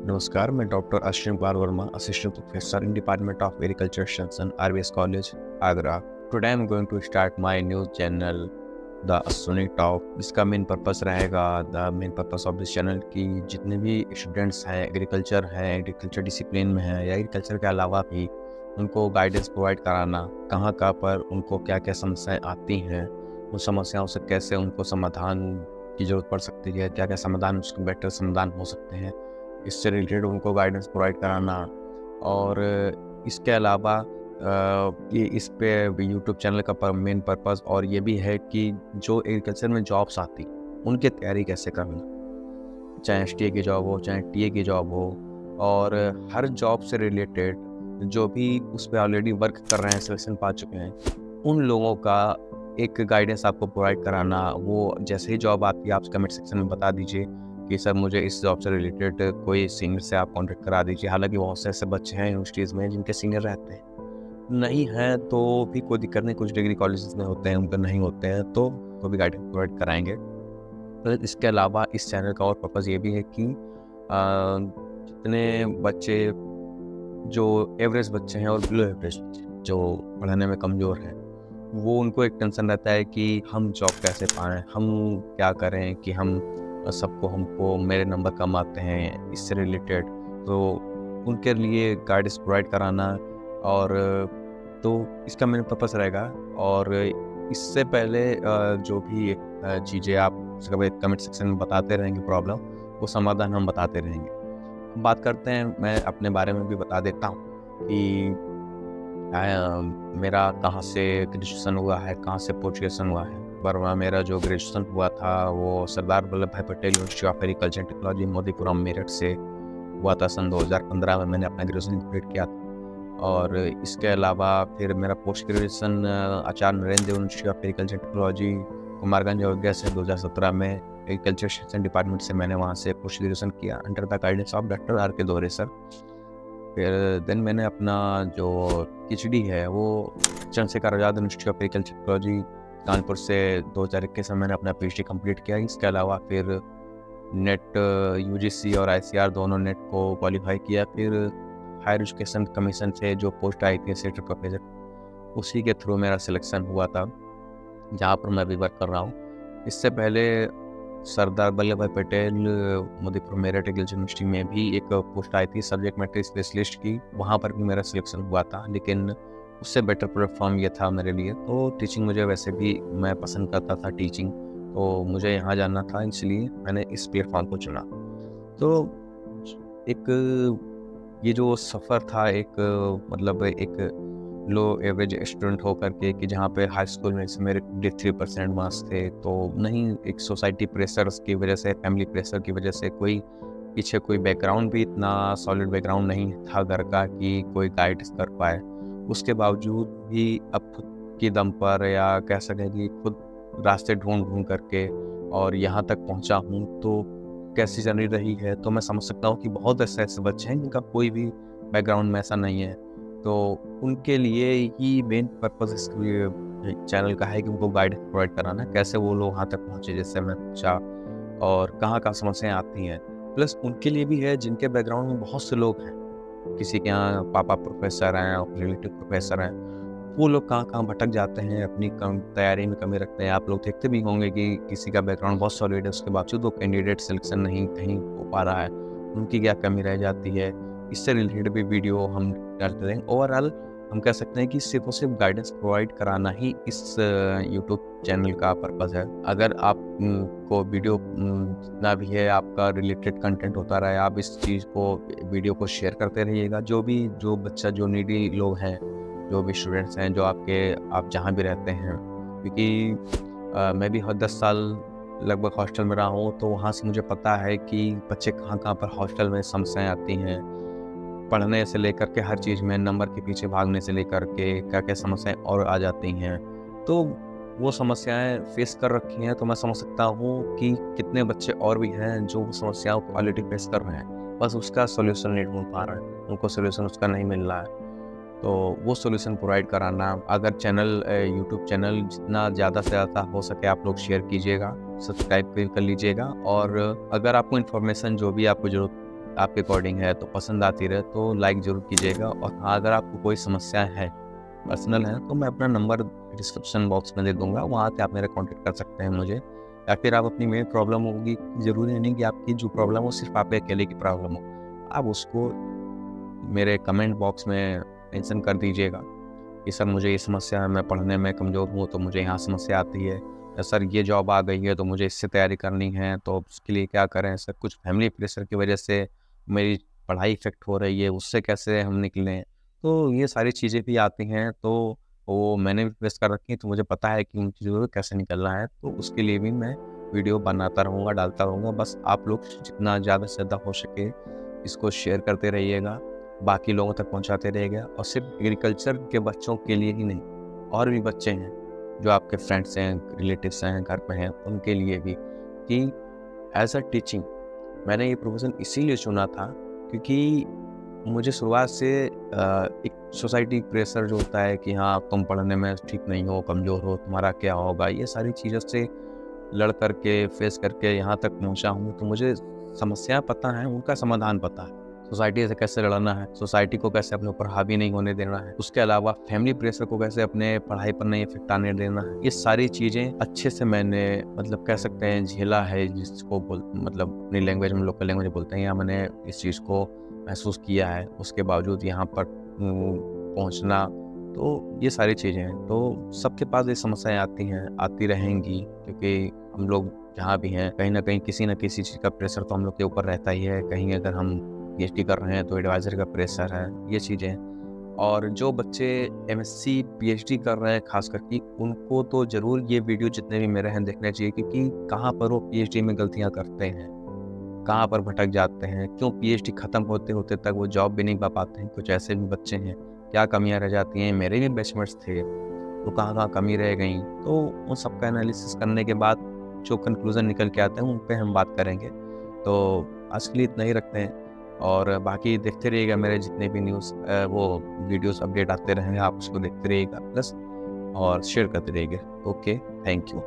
नमस्कार, मैं doctor Ashwin Kumar Verma, assistant professor in Department of Agriculture Extension, RVS College, Agra. Today I'm going to start my new channel, The Ashwini Talk. इसका main purpose रहेगा the main purpose of this channel कि जितने भी students हैं, agriculture discipline में हैं या agriculture के अलावा भी उनको गाइडेंस प्रोवाइड कराना, कहाँ पर उनको क्या क्या समस्याएं आती हैं, उन समस्याओं से कैसे उनको समाधान की ज़रूरत पड़ सकती है, क्या क्या समाधान उसके बेटर समाधान हो सकते हैं, इससे रिलेटेड उनको गाइडेंस प्रोवाइड कराना। और इसके अलावा ये इस पे यूट्यूब चैनल का मेन पर्पस और ये भी है कि जो एग्रीकल्चर में जॉब्स आती उनकी तैयारी कैसे करना, चाहे एसटीए की जॉब हो, चाहे टीए की जॉब हो, और हर जॉब से रिलेटेड जो भी उस पर ऑलरेडी वर्क कर रहे हैं, सिलेक्शन पा चुके हैं, उन लोगों का एक गाइडेंस आपको प्रोवाइड कराना। वो जैसे ही जॉब आती है आप कमेंट सेक्शन में बता दीजिए कि सर मुझे इस जॉब से रिलेटेड कोई सीनियर से आप कॉन्टेक्ट करा दीजिए। हालांकि बहुत से ऐसे बच्चे हैं यूनिवर्सिटीज़ में जिनके सीनियर रहते हैं, नहीं हैं तो भी कोई दिक्कत नहीं, कुछ डिग्री कॉलेजेस में होते हैं, उनके नहीं होते हैं तो वो भी गाइडेंस प्रोवाइड कराएंगे। तो इसके अलावा इस चैनल का और पर्पज़ ये भी है कि जितने बच्चे जो एवरेज बच्चे हैं और बिलो एवरेज बच्चे जो पढ़ने में कमज़ोर हैं, वो उनको एक टेंशन रहता है कि हम जॉब कैसे पाएँ, हम क्या करें कि हमको मेरे नंबर कम आते हैं, इससे रिलेटेड तो उनके लिए गाइडेंस प्रोवाइड कराना। और तो इसका मेन पर्पस रहेगा। और इससे पहले जो भी चीज़ें आप कभी कमेंट सेक्शन में बताते रहेंगे प्रॉब्लम, वो समाधान हम बताते रहेंगे। बात करते हैं, मैं अपने बारे में भी बता देता हूँ कि मेरा कहाँ से ग्रेजुएशन हुआ है, कहाँ से पोस्ट ग्रेजुएशन हुआ है। वर्मा मेरा जो ग्रेजुएशन हुआ था वो सरदार वल्लभ भाई Patel university of agriculture and technology Modipuram Meerut से हुआ था। सन 2015 में मैंने अपना ग्रेजुएशन कंप्लीट किया था। और इसके अलावा फिर मेरा post graduation Acharya Narendra university of agriculture technology Kumarganj Ayodhya से 2017 में एग्रीकल्चर एक्सटेंशन डिपार्टमेंट से मैंने वहाँ से पोस्ट ग्रेजुएशन किया under the guidance of doctor R के दोहरे सर। फिर देन मैंने अपना जो पीएचडी है वो Chandrashekhar Azad university of agriculture technology Kanpur से 2021 में मैंने अपना पीएचडी कंप्लीट किया। इसके अलावा फिर नेट यूजीसी और आईसीआर दोनों नेट को क्वालिफाई किया। फिर हायर एजुकेशन कमीशन से जो पोस्ट आई थी असिस्टेंट प्रोफेसर, उसी के थ्रू मेरा सिलेक्शन हुआ था, जहाँ पर मैं अभी वर्क कर रहा हूँ। इससे पहले सरदार वल्लभ भाई पटेल मोदीपुर मेरठ एग्रीकल्चर यूनिवर्सिटी में भी एक पोस्ट आई थी सब्जेक्ट मैटर स्पेशलिस्ट की, वहाँ पर भी मेरा सिलेक्शन हुआ था। लेकिन उससे बेटर प्लेटफॉर्म ये था मेरे लिए, तो टीचिंग मुझे वैसे भी मैं पसंद करता था टीचिंग, तो मुझे यहाँ जाना था, इसलिए मैंने इस प्लेटफॉर्म को चुना। तो एक ये जो सफ़र था, एक लो एवरेज स्टूडेंट होकर के कि जहाँ पे हाई स्कूल में से मेरे 53% मार्क्स थे, तो नहीं एक सोसाइटी प्रेशर्स की वजह से, फैमिली प्रेशर की वजह से पीछे कोई बैकग्राउंड भी इतना सॉलिड बैकग्राउंड नहीं था घर का कि कोई गाइड कर पाए। उसके बावजूद भी अब खुद की दम पर या कह सकें कि खुद रास्ते ढूंढ करके और यहाँ तक पहुँचा हूँ, तो कैसी जर्नी रही है तो मैं समझ सकता हूँ कि बहुत ऐसे बच्चे हैं जिनका कोई भी बैकग्राउंड में ऐसा नहीं है। तो उनके लिए ही मेन पर्पस इस चैनल का है कि उनको गाइड प्रोवाइड कराना, कैसे वो लोग वहाँ तक पहुँचे जैसे मैं पहुँचा और कहाँ समस्याएं आती हैं। प्लस उनके लिए भी है जिनके बैकग्राउंड में बहुत से लोग हैं, किसी के यहाँ पापा प्रोफेसर हैं और रिलेटिव प्रोफेसर हैं, वो लोग कहाँ भटक जाते हैं, अपनी तैयारी में कमी रखते हैं। आप लोग देखते भी होंगे कि किसी का बैकग्राउंड बहुत सॉलिड है, उसके बावजूद वो कैंडिडेट सिलेक्शन नहीं कहीं हो पा रहा है, उनकी क्या कमी रह जाती है, इससे रिलेटेड भी वीडियो हम डालते रहेंगे। ओवरऑल हम कह सकते हैं कि सिर्फ और सिर्फ गाइडेंस प्रोवाइड कराना ही इस यूट्यूब चैनल का पर्पज़ है। अगर आप को वीडियो जितना भी है आपका रिलेटेड कंटेंट होता रहे, आप इस चीज़ को वीडियो को शेयर करते रहिएगा। जो बच्चा जो नीडी लोग हैं, जो भी स्टूडेंट्स हैं, जो आप जहाँ भी रहते हैं, क्योंकि मैं भी 10 साल लगभग हॉस्टल में रहा हूँ, तो वहाँ से मुझे पता है कि बच्चे कहाँ पर हॉस्टल में समस्याएं आती हैं, पढ़ने से लेकर के हर चीज़ में, नंबर के पीछे भागने से लेकर के क्या क्या समस्याएं और आ जाती हैं। तो वो समस्याएं फेस कर रखी हैं, तो मैं समझ सकता हूँ कि कितने बच्चे और भी हैं जो समस्याओं को ऑलरेडी फेस कर रहे हैं, बस उसका सोल्यूशन नहीं ढूंढ पा रहे हैं, उनको सोल्यूशन उसका नहीं मिल रहा है। तो वो सोल्यूशन प्रोवाइड कराना, अगर यूट्यूब चैनल जितना ज़्यादा से ज़्यादा हो सके आप लोग शेयर कीजिएगा, सब्सक्राइब कर लीजिएगा। और अगर आपको इन्फॉर्मेशन जो भी आपको ज़रूरत आपके अकॉर्डिंग है तो पसंद आती रहे तो लाइक ज़रूर कीजिएगा। और हाँ, अगर आपको कोई समस्या है, पर्सनल है, तो मैं अपना नंबर डिस्क्रिप्शन बॉक्स में दे दूँगा, वहाँ से आप मेरा कॉन्टैक्ट कर सकते हैं मुझे। या फिर आप अपनी मेन प्रॉब्लम होगी, ज़रूरी नहीं कि आपकी जो प्रॉब्लम हो सिर्फ़ आपके अकेले की प्रॉब्लम हो। आप उसको मेरे कमेंट बॉक्स में मेंशन कर दीजिएगा कि सर मुझे ये समस्या है, मैं पढ़ने में कमज़ोर हूँ तो मुझे यहाँ समस्या आती है, या सर ये जॉब आ गई है तो मुझे इससे तैयारी करनी है तो उसके लिए क्या करें सर, कुछ फैमिली प्रेशर की वजह से मेरी पढ़ाई इफ़ेक्ट हो रही है, उससे कैसे हम निकलें। तो ये सारी चीज़ें भी आती हैं, तो वो मैंने भी फेस कर रखी हैं, तो मुझे पता है कि उन चीज़ों से कैसे निकलना है। तो उसके लिए भी मैं वीडियो बनाता रहूँगा, डालता रहूँगा। बस आप लोग जितना ज़्यादा से ज़्यादा हो सके इसको शेयर करते रहिएगा, बाकी लोगों तक पहुँचाते रहिएगा। और सिर्फ एग्रीकल्चर के बच्चों के लिए ही नहीं, और भी बच्चे हैं जो आपके फ्रेंड्स हैं, रिलेटिव्स हैं, घर पे हैं, उनके लिए भी, कि एज़ अ टीचिंग मैंने ये प्रोफ़ेशन इसीलिए चुना था क्योंकि मुझे शुरुआत से एक सोसाइटी प्रेशर जो होता है कि हाँ, तुम पढ़ने में ठीक नहीं हो, कमज़ोर हो, तुम्हारा क्या होगा, ये सारी चीज़ों से लड़ कर के, फेस करके यहाँ तक पहुँचा हूँ, तो मुझे समस्याएँ पता हैं, उनका समाधान पता है। सोसाइटी से कैसे लड़ना है, सोसाइटी को कैसे अपने ऊपर हावी नहीं होने देना है, उसके अलावा फैमिली प्रेशर को कैसे अपने पढ़ाई पर नहीं इफ़ेक्ट आने देना है। ये सारी चीज़ें अच्छे से मैंने मतलब कह सकते हैं झेला है, जिसको मतलब अपनी लैंग्वेज में लोकल लैंग्वेज बोलते हैं, या मैंने इस चीज़ को महसूस किया है। उसके बावजूद यहाँ पर पहुँचना, तो ये सारी चीज़ें हैं। तो सबके पास ये समस्याएँ आती हैं, आती रहेंगी, क्योंकि हम लोग जहाँ भी हैं, कहीं न कहीं किसी न किसी चीज़ का प्रेशर तो हम लोग के ऊपर रहता ही है। कहीं अगर हम पीएचडी कर रहे हैं तो एडवाइज़र का प्रेशर है, ये चीज़ें। और जो बच्चे एमएससी, पीएचडी कर रहे हैं ख़ास करके, उनको तो ज़रूर ये वीडियो जितने भी मेरे हैं देखने चाहिए, क्योंकि कहाँ पर वो पीएचडी में गलतियाँ करते हैं, कहाँ पर भटक जाते हैं, क्यों पीएचडी ख़त्म होते-होते तक वो जॉब भी नहीं पा पाते हैं। कुछ ऐसे भी बच्चे हैं, क्या कमियाँ रह जाती हैं। मेरे भी बैचमेट्स थे, तो कहाँ-कहाँ कमी रह गई। तो उन सब का एनालिसिस करने के बाद जो कन्क्लूज़न निकल के आते हैं, उन पे हम बात करेंगे। तो आज के लिए इतना ही रखते हैं, और बाकी देखते रहिएगा मेरे जितने भी वो वीडियोज़ अपडेट आते रहेंगे, आप उसको देखते रहिएगा प्लस और शेयर करते रहिएगा। Okay, thank you.